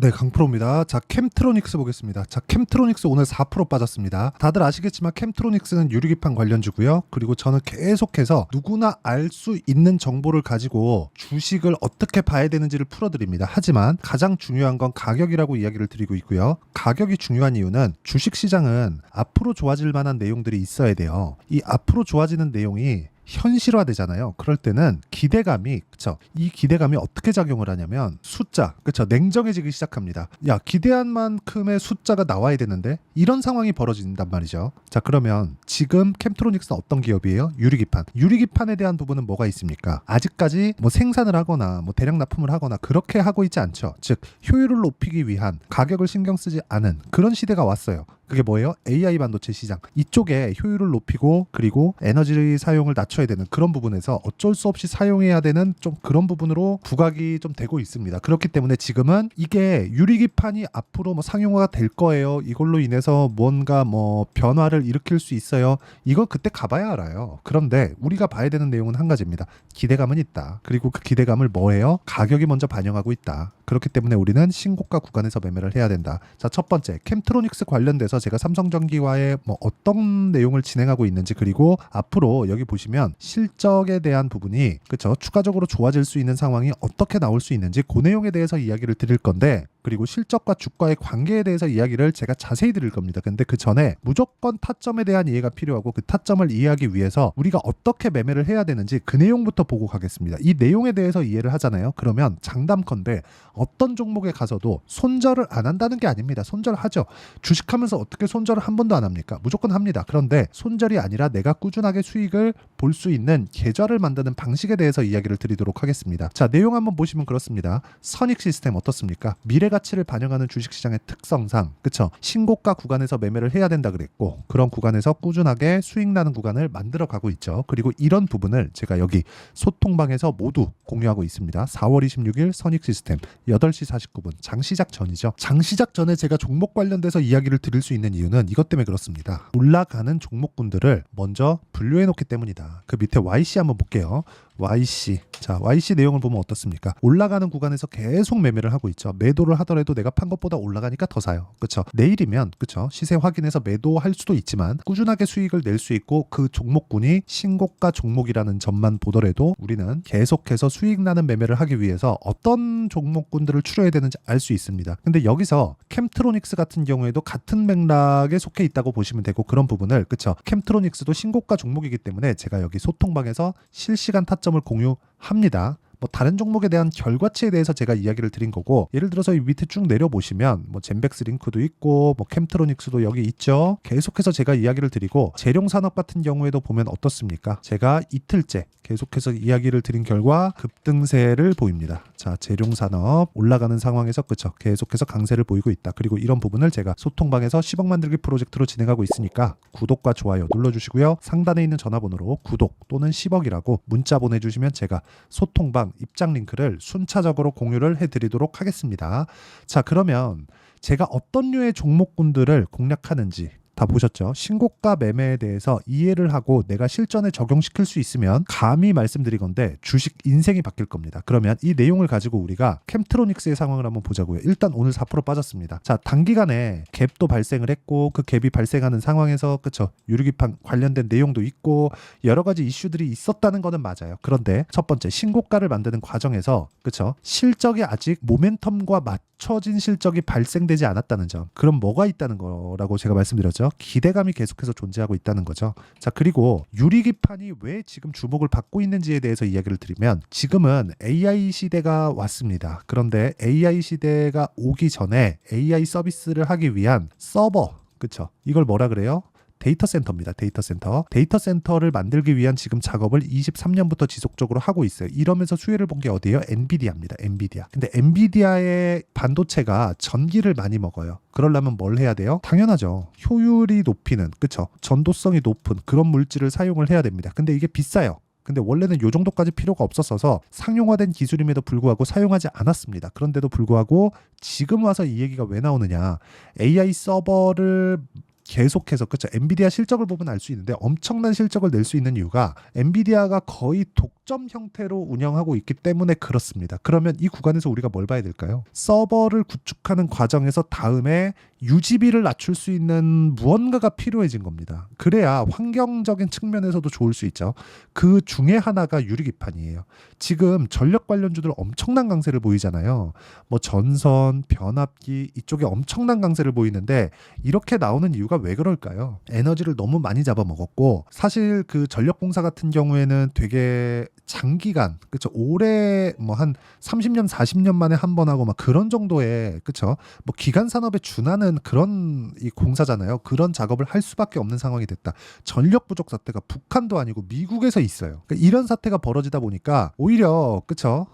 네, 강프로입니다. 자, 캠트로닉스 보겠습니다. 자, 캠트로닉스 오늘 4% 빠졌습니다. 다들 아시겠지만 캠트로닉스는 유리기판 관련주고요. 그리고 저는 계속해서 누구나 알 수 있는 정보를 가지고 주식을 어떻게 봐야 되는지를 풀어드립니다. 하지만 가장 중요한 건 가격이라고 이야기를 드리고 있고요. 가격이 중요한 이유는 주식시장은 앞으로 좋아질 만한 내용들이 있어야 돼요. 이 앞으로 좋아지는 내용이 현실화되잖아요. 그럴 때는 기대감이, 그쵸? 이 기대감이 어떻게 작용을 하냐면 숫자, 그쵸? 냉정해지기 시작합니다. 야, 기대한 만큼의 숫자가 나와야 되는데 이런 상황이 벌어진단 말이죠. 자, 그러면 지금 캠트로닉스는 어떤 기업이에요? 유리기판. 유리기판에 대한 부분은 뭐가 있습니까? 아직까지 뭐 생산을 하거나 뭐 대량 납품을 하거나 그렇게 하고 있지 않죠. 즉 효율을 높이기 위한 가격을 신경 쓰지 않은 그런 시대가 왔어요. 그게 뭐예요? AI 반도체 시장. 이쪽에 효율을 높이고 그리고 에너지 사용을 낮춰야 되는 그런 부분에서 어쩔 수 없이 사용해야 되는 좀 그런 부분으로 부각이 좀 되고 있습니다. 그렇기 때문에 지금은 이게 유리기판이 앞으로 뭐 상용화가 될 거예요. 이걸로 인해서 뭔가 뭐 변화를 일으킬 수 있어요. 이건 그때 가봐야 알아요. 그런데 우리가 봐야 되는 내용은 한 가지입니다. 기대감은 있다. 그리고 그 기대감을 뭐예요? 가격이 먼저 반영하고 있다. 그렇기 때문에 우리는 신고가 구간에서 매매를 해야 된다. 자, 첫 번째 캠트로닉스 관련돼서 제가 삼성전기와의 뭐 어떤 내용을 진행하고 있는지, 그리고 앞으로 여기 보시면 실적에 대한 부분이 그쵸 추가적으로 좋아질 수 있는 상황이 어떻게 나올 수 있는지 그 내용에 대해서 이야기를 드릴 건데, 그리고 실적과 주가의 관계에 대해서 이야기를 제가 자세히 드릴 겁니다. 근데 그 전에 무조건 타점에 대한 이해가 필요하고 그 타점을 이해하기 위해서 우리가 어떻게 매매를 해야 되는지 그 내용부터 보고 가겠습니다. 이 내용에 대해서 이해를 하잖아요. 그러면 장담컨대 어떤 종목에 가서도 손절을 안 한다는 게 아닙니다. 손절하죠. 주식하면서 어떻게 손절을 한 번도 안 합니까? 무조건 합니다. 그런데 손절이 아니라 내가 꾸준하게 수익을 볼 수 있는 계좌를 만드는 방식에 대해서 이야기를 드리도록 하겠습니다. 자, 내용 한번 보시면 그렇습니다. 선익 시스템 어떻습니까? 미래 가치를 반영하는 주식시장의 특성상 그쵸? 신고가 구간에서 매매를 해야 된다 그랬고, 그런 구간에서 꾸준하게 수익 나는 구간을 만들어 가고 있죠. 그리고 이런 부분을 제가 여기 소통방에서 모두 공유하고 있습니다. 4월 26일 선익 시스템 8시 49분 장시작 전이죠. 장시작 전에 제가 종목 관련돼서 이야기를 드릴 수 있는 이유는 이것 때문에 그렇습니다. 올라가는 종목군들을 먼저 분류해 놓기 때문이다. 그 밑에 YC 한번 볼게요. YC. 자, YC 내용을 보면 어떻습니까? 올라가는 구간에서 계속 매매를 하고 있죠. 매도를 하더라도 내가 판 것보다 올라가니까 더 사요. 그렇죠? 내일이면 그렇죠? 시세 확인해서 매도할 수도 있지만 꾸준하게 수익을 낼 수 있고 그 종목군이 신고가 종목이라는 점만 보더라도 우리는 계속해서 수익 나는 매매를 하기 위해서 어떤 종목군들을 추려야 되는지 알 수 있습니다. 근데 여기서 캠트로닉스 같은 경우에도 같은 맥락에 속해 있다고 보시면 되고, 그런 부분을 그렇죠? 캠트로닉스도 신고가 종목이기 때문에 제가 여기 소통방에서 실시간 타점을 공유합니다. 뭐 다른 종목에 대한 결과치에 대해서 제가 이야기를 드린 거고, 예를 들어서 이 밑에 쭉 내려보시면 뭐 젠백스 링크도 있고 뭐 캠트로닉스도 여기 있죠. 계속해서 제가 이야기를 드리고, 재룡산업 같은 경우에도 보면 어떻습니까? 제가 이틀째 계속해서 이야기를 드린 결과 급등세를 보입니다. 자, 재룡산업 올라가는 상황에서 그쵸 계속해서 강세를 보이고 있다. 그리고 이런 부분을 제가 소통방에서 10억 만들기 프로젝트로 진행하고 있으니까 구독과 좋아요 눌러주시고요. 상단에 있는 전화번호로 구독 또는 10억이라고 문자 보내주시면 제가 소통방 입장 링크를 순차적으로 공유를 해드리도록 하겠습니다. 자, 그러면 제가 어떤 류의 종목군들을 공략하는지 다 보셨죠? 신고가 매매에 대해서 이해를 하고 내가 실전에 적용시킬 수 있으면 감히 말씀드리건대 주식 인생이 바뀔 겁니다. 그러면 이 내용을 가지고 우리가 캠트로닉스의 상황을 한번 보자고요. 일단 오늘 4% 빠졌습니다. 자, 단기간에 갭도 발생을 했고 그 갭이 발생하는 상황에서 그쵸 유리기판 관련된 내용도 있고 여러 가지 이슈들이 있었다는 거는 맞아요. 그런데 첫 번째 신고가를 만드는 과정에서 그쵸 실적이 아직 모멘텀과 맞춰진 실적이 발생되지 않았다는 점, 그럼 뭐가 있다는 거라고 제가 말씀드렸죠. 기대감이 계속해서 존재하고 있다는 거죠. 자, 그리고 유리기판이 왜 지금 주목을 받고 있는지에 대해서 이야기를 드리면, 지금은 AI 시대가 왔습니다. 그런데 AI 시대가 오기 전에 AI 서비스를 하기 위한 서버, 그쵸? 이걸 뭐라 그래요? 데이터 센터입니다. 데이터 센터. 데이터 센터를 만들기 위한 지금 작업을 23년부터 지속적으로 하고 있어요. 이러면서 수혜를 본 게 어디예요? 엔비디아입니다. 엔비디아. 근데 엔비디아의 반도체가 전기를 많이 먹어요. 그러려면 뭘 해야 돼요? 당연하죠. 효율이 높이는, 그쵸? 전도성이 높은 그런 물질을 사용을 해야 됩니다. 근데 이게 비싸요. 근데 원래는 이 정도까지 필요가 없었어서 상용화된 기술임에도 불구하고 사용하지 않았습니다. 그런데도 불구하고 지금 와서 이 얘기가 왜 나오느냐? AI 서버를 계속해서 그렇죠. 엔비디아 실적을 보면 알 수 있는데 엄청난 실적을 낼 수 있는 이유가 엔비디아가 거의 독점 형태로 운영하고 있기 때문에 그렇습니다. 그러면 이 구간에서 우리가 뭘 봐야 될까요? 서버를 구축하는 과정에서 다음에 유지비를 낮출 수 있는 무언가가 필요해진 겁니다. 그래야 환경적인 측면에서도 좋을 수 있죠. 그 중에 하나가 유리기판이에요. 지금 전력 관련주들 엄청난 강세를 보이잖아요. 뭐 전선, 변압기 이쪽에 엄청난 강세를 보이는데 이렇게 나오는 이유가 왜 그럴까요? 에너지를 너무 많이 잡아먹었고 사실 그 전력공사 같은 경우에는 되게 장기간 그쵸 올해 뭐 한 30년 40년 만에 한 번 하고 막 그런 정도의 그쵸 뭐 기간 산업에 준하는 그런 이 공사잖아요. 그런 작업을 할 수밖에 없는 상황이 됐다. 전력 부족 사태가 북한도 아니고 미국에서 있어요. 그러니까 이런 사태가 벌어지다 보니까 오히려 그쵸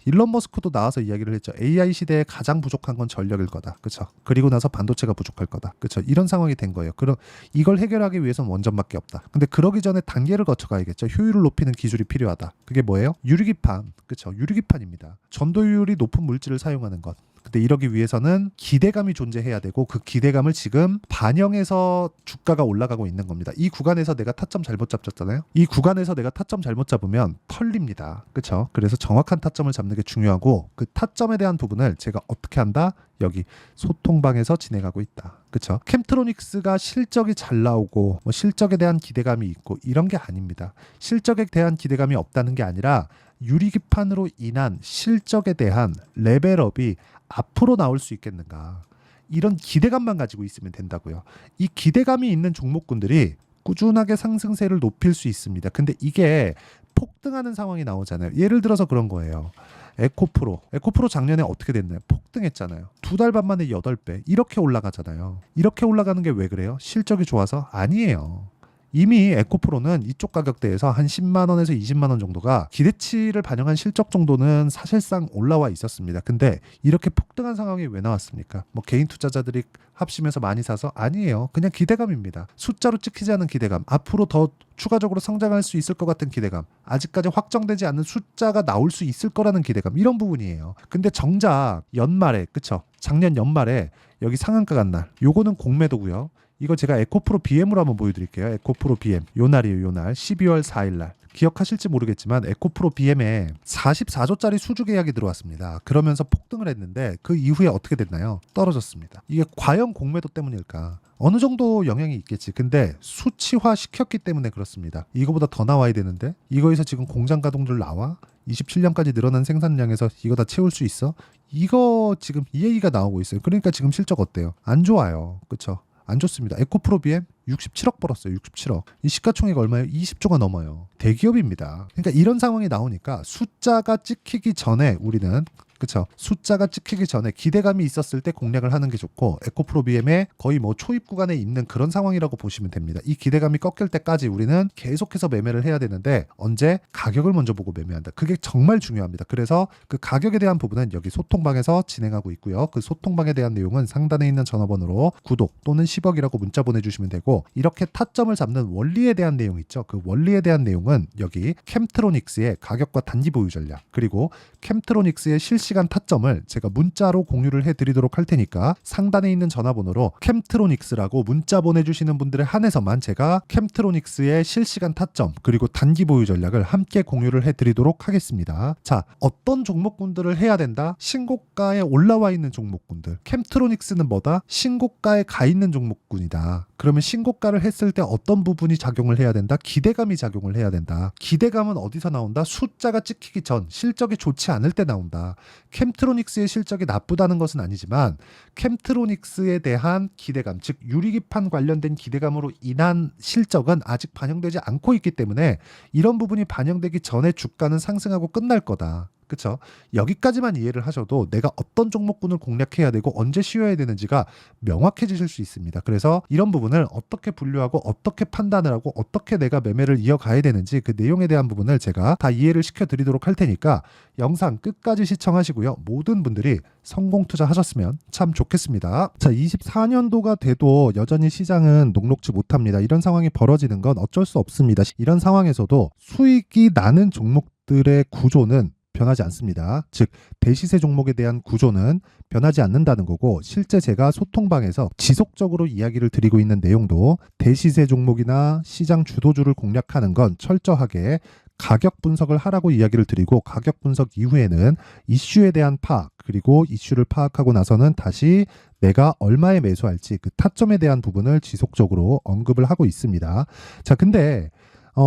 일론 머스크도 나와서 이야기를 했죠. AI 시대에 가장 부족한 건 전력일 거다. 그쵸 그리고 나서 반도체가 부족할 거다. 그쵸 이런 상황이 된 거예요. 그럼 이걸 해결하기 위해서는 원전밖에 없다. 근데 그러기 전에 단계를 거쳐가야겠죠. 효율을 높이는 기술이 필요하다. 그게 뭐예요? 유리기판. 그쵸 유리기판입니다. 전도율이 높은 물질을 사용하는 것. 근데 이러기 위해서는 기대감이 존재해야 되고 그 기대감을 지금 반영해서 주가가 올라가고 있는 겁니다. 이 구간에서 내가 타점 잘못 잡았잖아요. 이 구간에서 내가 타점 잘못 잡으면 털립니다. 그렇죠? 그래서 정확한 타점을 잡는 게 중요하고 그 타점에 대한 부분을 제가 어떻게 한다? 여기 소통방에서 진행하고 있다. 그렇죠? 캠트로닉스가 실적이 잘 나오고 뭐 실적에 대한 기대감이 있고 이런 게 아닙니다. 실적에 대한 기대감이 없다는 게 아니라 유리기판으로 인한 실적에 대한 레벨업이 앞으로 나올 수 있겠는가. 이런 기대감만 가지고 있으면 된다고요. 이 기대감이 있는 종목군들이 꾸준하게 상승세를 높일 수 있습니다. 근데 이게 폭등하는 상황이 나오잖아요. 예를 들어서 그런 거예요. 에코프로 작년에 어떻게 됐나요? 폭등했잖아요. 2달 반 만에 8배 이렇게 올라가잖아요. 이렇게 올라가는 게 왜 그래요? 실적이 좋아서? 아니에요. 이미 에코프로는 이쪽 가격대에서 한 10만 원에서 20만 원 정도가 기대치를 반영한 실적 정도는 사실상 올라와 있었습니다. 근데 이렇게 폭등한 상황이 왜 나왔습니까? 뭐 개인 투자자들이 합심해서 많이 사서? 아니에요. 그냥 기대감입니다. 숫자로 찍히지 않은 기대감. 앞으로 더 추가적으로 성장할 수 있을 것 같은 기대감. 아직까지 확정되지 않는 숫자가 나올 수 있을 거라는 기대감. 이런 부분이에요. 근데 정작 연말에 그쵸? 작년 연말에 여기 상한가 간 날. 요거는 공매도고요. 이거 제가 에코프로 BM으로 한번 보여드릴게요. 에코프로 BM. 요 날이에요. 요 날. 12월 4일 날. 기억하실지 모르겠지만 에코프로 BM에 44조짜리 수주 계약이 들어왔습니다. 그러면서 폭등을 했는데 그 이후에 어떻게 됐나요? 떨어졌습니다. 이게 과연 공매도 때문일까? 어느 정도 영향이 있겠지. 근데 수치화 시켰기 때문에 그렇습니다. 이거보다 더 나와야 되는데 이거에서 지금 공장 가동률 나와? 27년까지 늘어난 생산량에서 이거 다 채울 수 있어? 이거 지금 이 얘기가 나오고 있어요. 그러니까 지금 실적 어때요? 안 좋아요. 그쵸? 안 좋습니다. 에코프로 BM 67억 벌었어요. 67억. 이 시가총액 얼마예요? 20조가 넘어요. 대기업입니다. 그러니까 이런 상황이 나오니까 숫자가 찍히기 전에 우리는 그쵸 숫자가 찍히기 전에 기대감이 있었을 때 공략을 하는 게 좋고 에코프로 BM의 거의 뭐 초입 구간에 있는 그런 상황이라고 보시면 됩니다. 이 기대감이 꺾일 때까지 우리는 계속해서 매매를 해야 되는데 언제? 가격을 먼저 보고 매매한다. 그게 정말 중요합니다. 그래서 그 가격에 대한 부분은 여기 소통방에서 진행하고 있고요. 그 소통방에 대한 내용은 상단에 있는 전화번호로 구독 또는 10억이라고 문자 보내주시면 되고 이렇게 타점을 잡는 원리에 대한 내용 있죠. 그 원리에 대한 내용은 여기 캠트로닉스의 가격과 단기 보유 전략 그리고 캠트로닉스의 실시간 타점을 제가 문자로 공유를 해드리도록 할 테니까 상단에 있는 전화번호로 캠트로닉스라고 문자 보내주시는 분들에 한해서만 제가 캠트로닉스의 실시간 타점 그리고 단기 보유 전략을 함께 공유를 해드리도록 하겠습니다. 자, 어떤 종목군들을 해야 된다? 신고가에 올라와 있는 종목군들. 캠트로닉스는 뭐다? 신고가에 가 있는 종목군이다. 그러면 신고가를 했을 때 어떤 부분이 작용을 해야 된다? 기대감이 작용을 해야 된다. 기대감은 어디서 나온다? 숫자가 찍히기 전, 실적이 좋지 않을 때 나온다. 캠트로닉스의 실적이 나쁘다는 것은 아니지만 캠트로닉스에 대한 기대감, 즉 유리기판 관련된 기대감으로 인한 실적은 아직 반영되지 않고 있기 때문에 이런 부분이 반영되기 전에 주가는 상승하고 끝날 거다. 그쵸? 여기까지만 이해를 하셔도 내가 어떤 종목군을 공략해야 되고 언제 쉬어야 되는지가 명확해지실 수 있습니다. 그래서 이런 부분을 어떻게 분류하고 어떻게 판단을 하고 어떻게 내가 매매를 이어가야 되는지 그 내용에 대한 부분을 제가 다 이해를 시켜드리도록 할 테니까 영상 끝까지 시청하시고요. 모든 분들이 성공 투자하셨으면 참 좋겠습니다. 자, 24년도가 돼도 여전히 시장은 녹록지 못합니다. 이런 상황이 벌어지는 건 어쩔 수 없습니다. 이런 상황에서도 수익이 나는 종목들의 구조는 변하지 않습니다. 즉 대시세 종목에 대한 구조는 변하지 않는다는 거고 실제 제가 소통방에서 지속적으로 이야기를 드리고 있는 내용도 대시세 종목이나 시장 주도주를 공략하는 건 철저하게 가격 분석을 하라고 이야기를 드리고 가격 분석 이후에는 이슈에 대한 파악 그리고 이슈를 파악하고 나서는 다시 내가 얼마에 매수할지 그 타점에 대한 부분을 지속적으로 언급을 하고 있습니다. 자, 근데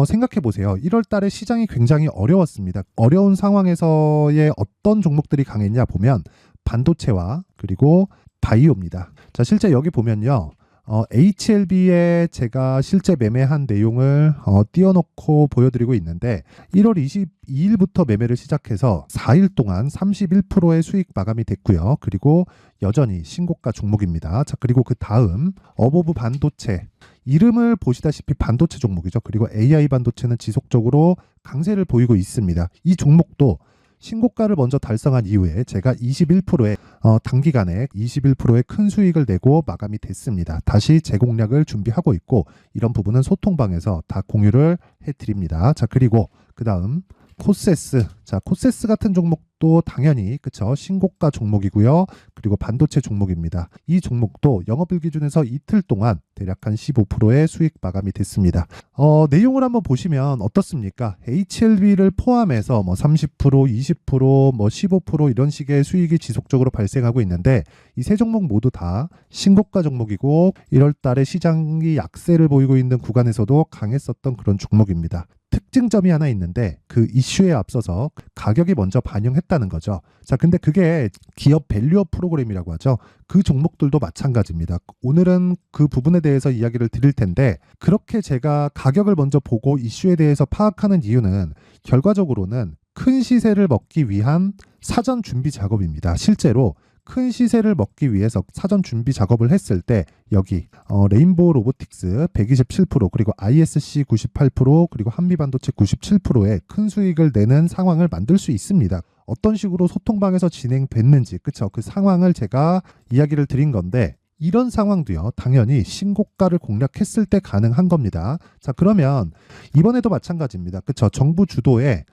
생각해 보세요. 1월 달에 시장이 굉장히 어려웠습니다. 어려운 상황에서의 어떤 종목들이 강했냐 보면 반도체와 그리고 바이오입니다. 자, 실제 여기 보면요. HLB에 제가 실제 매매한 내용을 띄워놓고 보여드리고 있는데 1월 22일부터 매매를 시작해서 4일 동안 31%의 수익 마감이 됐고요. 그리고 여전히 신고가 종목입니다. 자, 그리고 그 다음 어보브 반도체 이름을 보시다시피 반도체 종목이죠. 그리고 AI 반도체는 지속적으로 강세를 보이고 있습니다. 이 종목도 신고가를 먼저 달성한 이후에 제가 21%의 단기간에 21%의 큰 수익을 내고 마감이 됐습니다. 다시 재공략을 준비하고 있고 이런 부분은 소통방에서 다 공유를 해드립니다. 자, 그리고 그 다음 코세스. 자, 코세스 같은 종목도 당연히 그쵸 신고가 종목이고요. 그리고 반도체 종목입니다. 이 종목도 영업일 기준에서 이틀 동안 대략 한 15%의 수익 마감이 됐습니다. 내용을 한번 보시면 어떻습니까? HLB를 포함해서 뭐 30%, 20%, 뭐 15% 이런 식의 수익이 지속적으로 발생하고 있는데 이 세 종목 모두 다 신고가 종목이고 1월 달에 시장이 약세를 보이고 있는 구간에서도 강했었던 그런 종목입니다. 특징점이 하나 있는데 그 이슈에 앞서서 가격이 먼저 반영했다는 거죠. 자, 근데 그게 기업 밸류업 프로그램이라고 하죠. 그 종목들도 마찬가지입니다. 오늘은 그 부분에 대해서 이야기를 드릴 텐데 그렇게 제가 가격을 먼저 보고 이슈에 대해서 파악하는 이유는 결과적으로는 큰 시세를 먹기 위한 사전 준비 작업입니다. 실제로 큰 시세를 먹기 위해서 사전 준비 작업을 했을 때 여기 레인보우 로보틱스 127% 그리고 ISC 98% 그리고 한미반도체 97%의 큰 수익을 내는 상황을 만들 수 있습니다. 어떤 식으로 소통방에서 진행됐는지 그쵸? 그 상황을 제가 이야기를 드린 건데 이런 상황도요 당연히 신고가를 공략했을 때 가능한 겁니다. 자, 그러면 이번에도 마찬가지입니다. 그쵸? 정부 주도의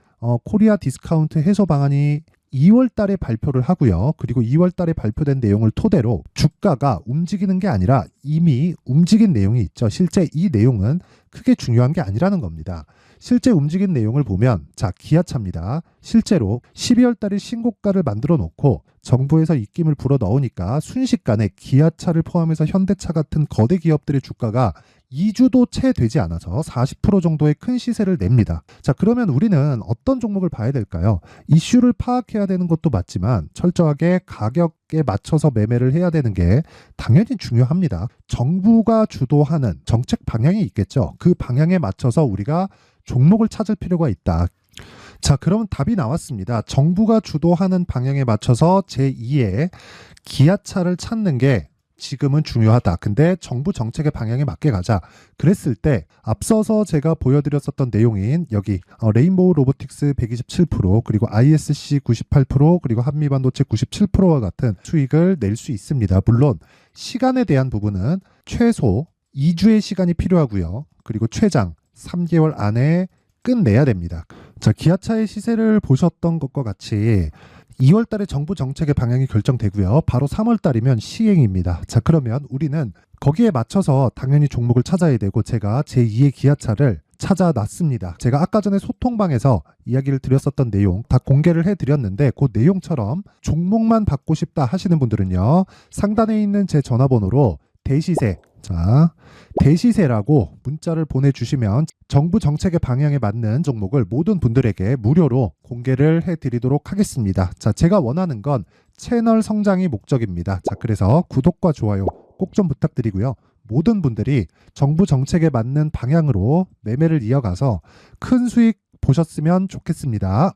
코리아 디스카운트 해소 방안이 2월 달에 발표를 하고요. 그리고 2월 달에 발표된 내용을 토대로 주가가 움직이는 게 아니라 이미 움직인 내용이 있죠. 실제 이 내용은 크게 중요한 게 아니라는 겁니다. 실제 움직인 내용을 보면 자, 기아차입니다. 실제로 12월 달에 신고가를 만들어 놓고 정부에서 입김을 불어 넣으니까 순식간에 기아차를 포함해서 현대차 같은 거대 기업들의 주가가 2주도 채 되지 않아서 40% 정도의 큰 시세를 냅니다. 자, 그러면 우리는 어떤 종목을 봐야 될까요? 이슈를 파악해야 되는 것도 맞지만 철저하게 가격에 맞춰서 매매를 해야 되는 게 당연히 중요합니다. 정부가 주도하는 정책 방향이 있겠죠. 그 방향에 맞춰서 우리가 종목을 찾을 필요가 있다. 자, 그러면 답이 나왔습니다. 정부가 주도하는 방향에 맞춰서 제2의 기아차를 찾는 게 지금은 중요하다. 근데 정부 정책의 방향에 맞게 가자. 그랬을 때 앞서서 제가 보여드렸었던 내용인 여기 레인보우 로보틱스 127% 그리고 ISC 98% 그리고 한미반도체 97%와 같은 수익을 낼 수 있습니다. 물론 시간에 대한 부분은 최소 2주의 시간이 필요하고요. 그리고 최장 3개월 안에 끝내야 됩니다. 자, 기아차의 시세를 보셨던 것과 같이 2월 달에 정부 정책의 방향이 결정되고요. 바로 3월 달이면 시행입니다. 자, 그러면 우리는 거기에 맞춰서 당연히 종목을 찾아야 되고 제가 제2의 기아차를 찾아놨습니다. 제가 아까 전에 소통방에서 이야기를 드렸었던 내용 다 공개를 해드렸는데 그 내용처럼 종목만 받고 싶다 하시는 분들은요. 상단에 있는 제 전화번호로 대시세, 자, 대시세라고 문자를 보내주시면 정부 정책의 방향에 맞는 종목을 모든 분들에게 무료로 공개를 해드리도록 하겠습니다. 자, 제가 원하는 건 채널 성장이 목적입니다. 자, 그래서 구독과 좋아요 꼭 좀 부탁드리고요. 모든 분들이 정부 정책에 맞는 방향으로 매매를 이어가서 큰 수익 보셨으면 좋겠습니다.